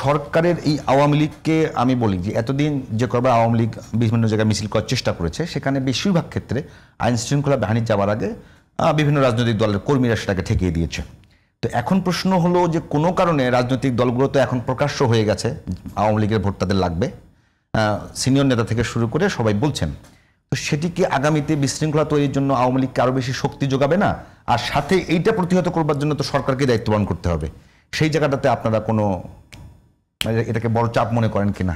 সরকারের এই আওয়ামী লীগকে আমি বলি যে এতদিন যে কবার আওয়ামী লীগ বিভিন্ন জায়গায় মিছিল করার চেষ্টা করেছে সেখানে বেশিরভাগ ক্ষেত্রে আইন শৃঙ্খলা বাহিনী যাওয়ার আগে বিভিন্ন রাজনৈতিক দলের কর্মীরা সেটাকে ঠেকিয়ে দিয়েছে। তো এখন প্রশ্ন হলো যে কোনো কারণে রাজনৈতিক দলগুলো তো এখন প্রকাশ্য হয়ে গেছে আওয়ামী লীগের ভোট তাদের লাগবে, সিনিয়র নেতা থেকে শুরু করে সবাই বলছেন। তো সেটি কি আগামীতে বিশৃঙ্খলা তৈরির জন্য আওয়ামী লীগকে আরও বেশি শক্তি যোগাবে না? আর সাথে এইটা প্রতিহত করবার জন্য তো সরকারকে দায়িত্ববান করতে হবে। সেই জায়গাটাতে আপনারা কোনো এটাকে বড় চাপ মনে করেন কিনা?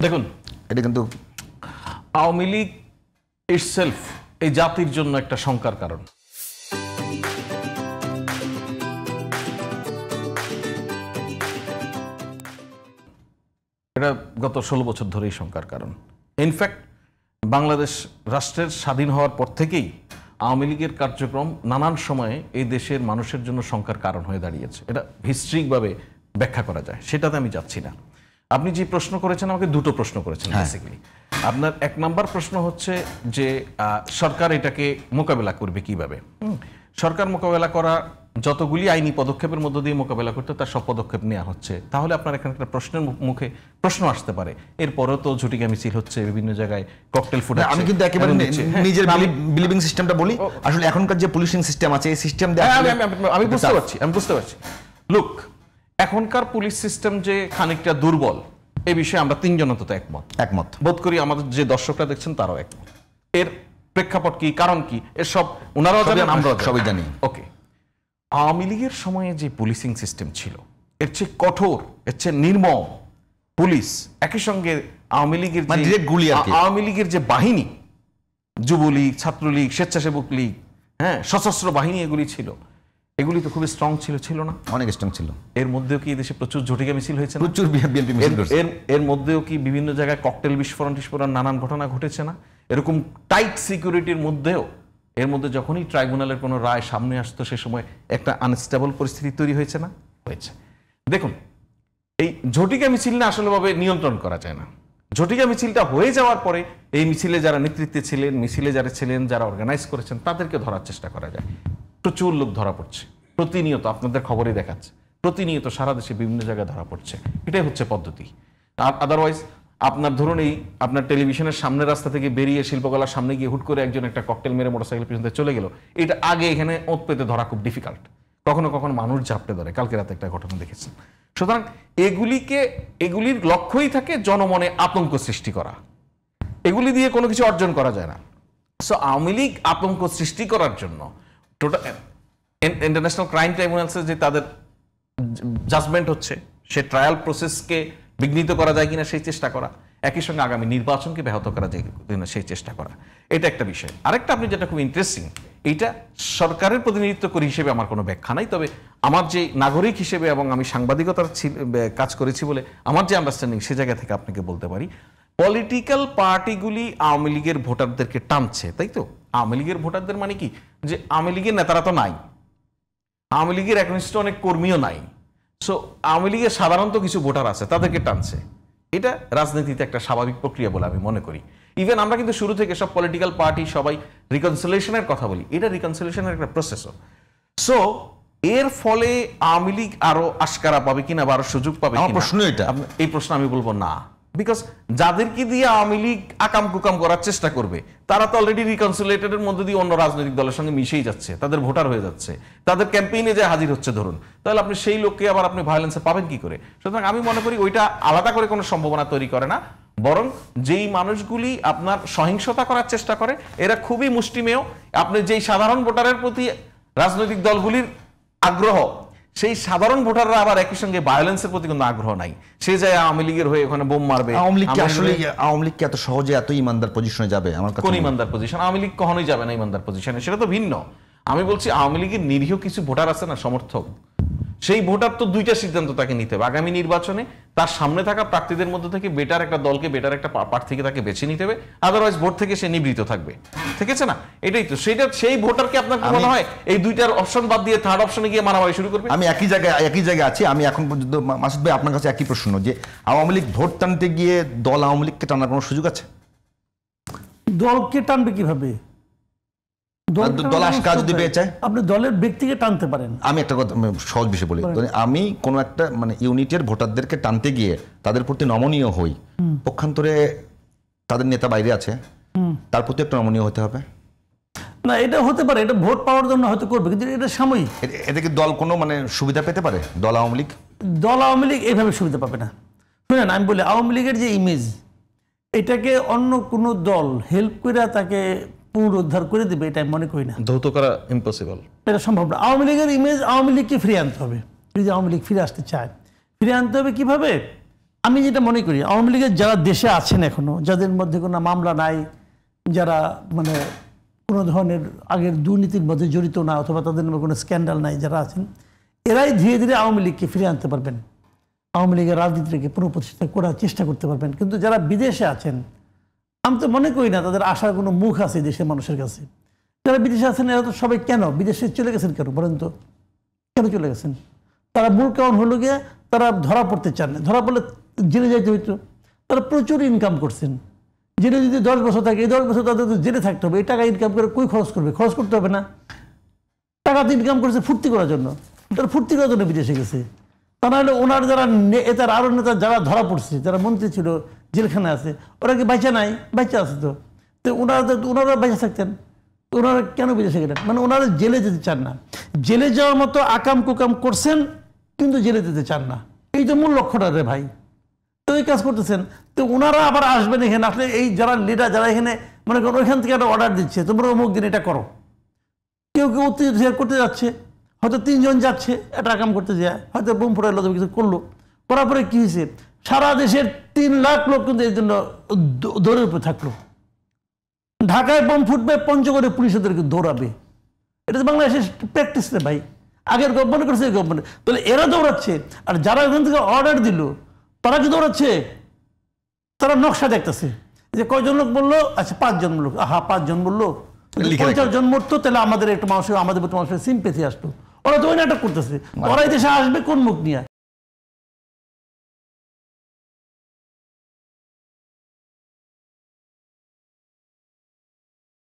দেখুন, এটা কিন্তু আওয়ামী লীগ ইটসেলফ এই জাতির জন্য একটা শঙ্কার কারণ। এটা গত 16 বছর ধরেই শঙ্কার কারণ। ইনফ্যাক্ট বাংলাদেশ রাষ্ট্রের স্বাধীন হওয়ার পর থেকেই আওয়ামী লীগের কার্যক্রম নানান সময়ে এই দেশের মানুষের জন্য শঙ্কার কারণ হয়ে দাঁড়িয়েছে। এটা হিস্ট্রিকভাবে ব্যাখ্যা করা যায়, সেটাতে আমি যাচ্ছি না। আপনি যে প্রশ্ন করেছেন, আমাকে দুটো প্রশ্ন করেছেন বেসিক্যালি। আপনার 1 নম্বর প্রশ্ন হচ্ছে যে সরকার এটাকে মোকাবেলা করবে কিভাবে। সরকার মোকাবেলা করা যতগুলি আইনি পদক্ষেপের মধ্য দিয়ে মোকাবেলা করতে তার সব পদক্ষেপ নেওয়া হচ্ছে। তাহলে আপনার এখানে একটা প্রশ্নের মুখে প্রশ্ন আসতে পারে, এরপরেও তো ঝটিকা মিছিল হচ্ছে, বিভিন্ন জায়গায় ককটেল ফুটাচ্ছে। আমি কিন্তু একেবারে নিজের বিলিভিং সিস্টেমটা বলি, আসলে এখনকার যে পুলিশিং সিস্টেম আছে এই সিস্টেম আমি বুঝতে পারছি। লুক, এখনকার পুলিশ সিস্টেম যে খানিকটা দুর্বল এই বিষয়ে আমরা 3 জন অন্তত একমত বোধ করি। আমাদের যে দর্শকরা দেখছেন তারাও একমত। এর প্রেক্ষাপট কি, কারণ কি, এর সব ওনারাও জানেন, আমরাও সবাই জানি। ওকে, আওয়ামী লীগের সময়ে যে পুলিশিং সিস্টেম ছিল এর চেয়ে কঠোর, এর চেয়ে নির্মম পুলিশ, একই সঙ্গে আওয়ামী লীগের যে বাহিনী, যুবলীগ, ছাত্রলীগ, স্বেচ্ছাসেবক লীগ, সশস্ত্র বাহিনী এগুলি ছিল, এগুলি তো খুবই স্ট্রং ছিল না? অনেক স্ট্রং ছিল। এর মধ্যেও কি দেশে প্রচুর ঝটিকা মিছিল হয়েছে? প্রচুর বিএনপি মিছিল হয়েছে। এর মধ্যেও কি বিভিন্ন জায়গায় ককটেল বিস্ফোরণ নানান ঘটনা ঘটেছে না? এরকম টাইট সিকিউরিটির মধ্যেও এর মধ্যে যখনই ট্রাইব্যুনালের কোনো রায় সামনে আসতো সে সময় একটা আনস্টেবল পরিস্থিতি তৈরি হয়েছে না? হয়েছে। দেখুন, এই ঝটিকা মিছিল না আসলে ভাবে নিয়ন্ত্রণ করা যায় না। ঝটিকা মিছিলটা হয়ে যাওয়ার পরে এই মিছিলে যারা নেতৃত্বে ছিলেন, মিছিলে যারা ছিলেন, যারা অর্গানাইজ করেছেন তাদেরকে ধরার চেষ্টা করা যায়। প্রচুর লোক ধরা পড়ছে প্রতিনিয়ত, আপনাদের খবরই দেখাচ্ছে, প্রতিনিয়ত সারা দেশে বিভিন্ন জায়গায় ধরা পড়ছে। এটাই হচ্ছে পদ্ধতি। আদারওয়াইজ আপনার ধরুন এই আপনার টেলিভিশনের সামনের রাস্তা থেকে বেরিয়ে শিল্পকলার সামনে গিয়ে হুট করে একজন একটা ককটেল মেরে মোটরসাইকেল পিছনে চলে গেল, এটা আগে এখানে ওত পেতে ধরা খুব ডিফিকাল্ট। কখনো কখনো মানুষ ঝাপটে ধরে, কালকে রাতে একটা ঘটনা দেখেছেন। সুতরাং এগুলির লক্ষ্যই থাকে জনমনে আতঙ্ক সৃষ্টি করা, এগুলি দিয়ে কোনো কিছু অর্জন করা যায় না। সো আওয়ামী লীগ আতঙ্ক সৃষ্টি করার জন্য টোটাল ইন্টারন্যাশনাল ক্রাইম ট্রাইব্যুনালসে যে তাদের জাজমেন্ট হচ্ছে, সে ট্রায়াল প্রসেসকে বিঘ্নিত করা যায় কিনা সেই চেষ্টা করা, একই সঙ্গে আগামী নির্বাচনকে ব্যাহত করা যায় কিনা সেই চেষ্টা করা, এটা একটা বিষয়। আরেকটা আপনি যেটা খুব ইন্টারেস্টিং, এইটা সরকারের প্রতিনিধিত্ব করি হিসেবে আমার কোনো ব্যাখ্যা নাই, তবে আমার যে নাগরিক হিসেবে এবং আমি সাংবাদিকতার কাজ করেছি বলে আমার যে আন্ডারস্ট্যান্ডিং সে জায়গা থেকে আপনাকে বলতে পারি, পলিটিক্যাল পার্টিগুলি আওয়ামী লীগের ভোটারদেরকে টানছে, তাই তো? আওয়ামী লীগের ভোটারদের মানে কি, যে আওয়ামী লীগের নেতারা তো নাই, আওয়ামী লীগের একনিষ্ঠ অনেক কর্মীও নাই, সো আওয়ামী লীগের সাধারণত কিছু ভোটার আছে, তাদেরকে টানছে। এটা রাজনীতিতে একটা স্বাভাবিক প্রক্রিয়া বলে আমি মনে করি। ইভেন আমরা কিন্তু শুরু থেকে সব পলিটিক্যাল পার্টি সবাই রিকনসিলিয়েশনের কথা বলি, এটা রিকনসিলিয়েশনের একটা প্রসেসও। সো এর ফলে আওয়ামী লীগ আরো আশকারা পাবে কিনা বা আরো সুযোগ পাবে কিনা, প্রশ্ন এটা, এই প্রশ্ন আমি বলবো না। বিকজ যাদেরকে দিয়ে আওয়ামী লীগ আকাম কুকাম করার চেষ্টা করবে তারা তো অলরেডি রিকনসিলিয়েটেডের মধ্যে দিয়ে অন্য রাজনৈতিক দলের সঙ্গে মিশেই যাচ্ছে, তাদের ভোটার হয়ে যাচ্ছে, তাদের ক্যাম্পেইনে যে হাজির হচ্ছে ধরুন, তাহলে আপনি সেই লোককে আবার আপনি ভায়োলেন্সে পাবেন কি করে? সুতরাং আমি মনে করি ওইটা আলাদা করে কোনো সম্ভাবনা তৈরি করে না, বরং যেই মানুষগুলি আপনার সহিংসতা করার চেষ্টা করে এরা খুবই মুষ্টিমেয়। আপনি যেই সাধারণ ভোটারের প্রতি রাজনৈতিক দলগুলির আগ্রহ, সেই সাধারণ ভোটাররা আবার একই সঙ্গে ভায়োলেন্সের প্রতি কোনো আগ্রহ নাই, সে যায় আওয়ামী লীগের হয়ে ওখানে বোম মারবে। আওয়ামী লীগ এত সহজে এত ইমানদার পজিশনে যাবে? আমার কাছে কোন ইমানদার পজিশন? আওয়ামী লীগ কখনোই যাবে না ইমানদার পজিশনে, সেটা তো ভিন্ন। আমি বলছি আওয়ামী লীগের নিরীহ কিছু ভোটার আছে না, সমর্থক, সেই ভোটার তো দুইটা সিদ্ধান্ত তাকে নিতে হবে। আগামী নির্বাচনে তার সামনে থাকা প্রার্থীদের মধ্যে থেকে বেটার একটা দলকে, বেটার একটা প্রার্থীকে তাকে বেছে নিতে হবে, আদারওয়াইজ ভোট থেকে সে নিবৃত থাকবে। ঠিক আছে না? এটাই তো, সেই ভোটারকে আপনার কি মনে হয় এই দুইটার অপশন বাদ দিয়ে থার্ড অপশনে গিয়ে মারামারি শুরু করবে? আমি একই জায়গায় আছি। আমি এখন পর্যন্ত মাসুদ ভাই আপনার কাছে একই প্রশ্ন, যে আওয়ামী লীগ ভোট টানতে গিয়ে দল আওয়ামী লীগকে টানার কোনো সুযোগ আছে? দলকে টানবে কিভাবে? দল কাজ যদি পেয়ে চায়, আপনি দলের ব্যক্তিকে টানতে পারেন। আমি একটা কথা সহজ বিষয় বলি, আমি কোনো একটা মানে ইউনিটের ভোটারদেরকে টানতে গিয়ে তাদের প্রতি নমনীয় হই, পক্ষান্তরে তাদের নেতা বাইরে আছে, তার প্রতি একটা নমনীয় হতে হবে না। এটা হতে পারে, এটা ভোট পাওয়ার জন্য হয়তো করবে, কিন্তু এটা সাময়িক। এতে কি দল কোনো মানে সুবিধা পেতে পারে? দল আওয়ামী লীগ এইভাবে সুবিধা পাবে না। শুনেন, আমি বলি আওয়ামী লীগের যে ইমেজ, এটাকে অন্য কোনো দল হেল্প করে তাকে পুনরুদ্ধার করে দেবে, এটা আমি মনে করি না। ধৌত করা ইম্পসিবল, এটা সম্ভব না। আওয়ামী লীগের ইমেজ, আওয়ামী লীগকে ফিরে আনতে হবে। যদি আওয়ামী লীগ ফিরে আসতে চায়, ফিরে আনতে হবে কিভাবে? আমি যেটা মনে করি, আওয়ামী লীগের যারা দেশে আছেন এখনো, যাদের মধ্যে কোনো মামলা নাই, যারা মানে কোনো ধরনের আগের দুর্নীতির মধ্যে জড়িত না, অথবা তাদের মধ্যে কোনো স্ক্যান্ডাল নাই, যারা আছেন, এরাই ধীরে ধীরে আওয়ামী লীগকে ফিরে আনতে পারবেন, আওয়ামী লীগের রাজনীতিকে পুনঃপ্রতিষ্ঠা করার চেষ্টা করতে পারবেন। কিন্তু যারা বিদেশে আছেন, আমি তো মনে করি না তাদের আসার কোনো মুখ আছে দেশের মানুষের কাছে। যারা বিদেশে আছেন এরা তো সবাই কেন বিদেশে চলে গেছেন? কেন বলেন তো, কেন চলে গেছেন? তারা মূল কারণ হলো গিয়ে তারা ধরা পড়তে চান না। ধরা পড়লে জেলে যাইতে হইতো। তারা প্রচুর ইনকাম করছেন। জেলে যদি 10 বছর থাকে, এই 10 বছর তাদের তো জেলে থাকতে হবে। এই টাকা ইনকাম করে কই খরচ করবে? খরচ করতে হবে না। টাকা তো ইনকাম করেছে ফুর্তি করার জন্য, তারা ফুর্তি করার জন্য বিদেশে গেছে। তা নাহলে ওনার যারা নেতার আরো নেতা যারা ধরা পড়ছে, যারা মন্ত্রী ছিল, জেলখানে আছে, ওরা কি বাইচা নাই? বাইচা আছে তো। তো ওনারা বাইচা থাকতেন, ওনারা কেন বিদেশে গেলেন? মানে ওনারা জেলে যেতে চান না। জেলে যাওয়ার মতো আকাম কুকাম করছেন, কিন্তু জেলে যেতে চান না। এই তো মূল লক্ষ্যটা রে ভাই। তো এই কাজ করতেছেন। তো ওনারা আবার আসবেন এখানে, আসলে এই যারা লিডার, যারা এখানে মনে করেন ওইখান থেকে একটা অর্ডার দিচ্ছে, তোমরা অমুক দিন এটা করো। কেউ কেউ উত্তেজিত করতে যাচ্ছে, হয়তো 3 জন যাচ্ছে একটা কাম করতে যায়, হয়তো বোম ফুটাইলো, কিছু করলো, করার পরে কি হয়েছে? সারা দেশের 3 লাখ লোক কিন্তু এর জন্য দৌড়ের উপরে থাকলো। ঢাকায় বোম ফুটবে, পঞ্চগড়ে পুলিশ ওদেরকে দৌড়াবে। এটা তো বাংলাদেশের প্র্যাকটিস রে ভাই। আগের গভর্নমেন্ট করেছে, এই গভর্নমেন্ট। তাহলে এরা দৌড়াচ্ছে, আর যারা ওখান থেকে অর্ডার দিল তারা কি দৌড়াচ্ছে? তারা নকশা দেখতেছে যে কয়জন লোক বললো, আচ্ছা 5 জন লোক, 5 জন বললো, 50 জন মরতো, তাহলে আমাদের একটু মানুষের সিম্পেথি আসতো। ওরা তো ওই নাটক করতেছে। ওরা এই দেশে আসবে কোন মুখ নিয়ে?